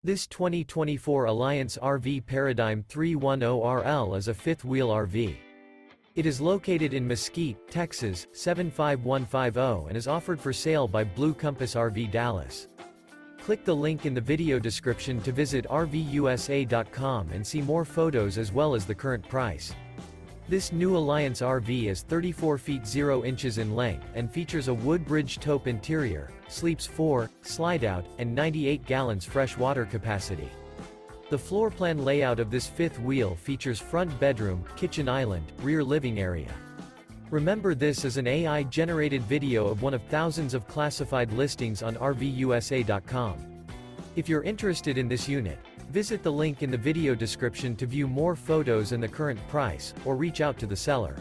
This 2024 Alliance RV Paradigm 310RL is a fifth-wheel RV. It is located in Mesquite, Texas, 75150 and is offered for sale by Blue Compass RV Dallas. Click the link in the video description to visit RVUSA.com and see more photos as well as the current price. This new Alliance RV is 34 feet 0 inches in length and features a Woodbridge Taupe interior, sleeps 4, Slideout, and 98 gallons fresh water capacity. The floor plan layout of this fifth wheel features front bedroom, kitchen island, rear living area. Remember, this is an AI-generated video of one of thousands of classified listings on RVUSA.com. If you're interested in this unit, visit the link in the video description to view more photos and the current price, or reach out to the seller.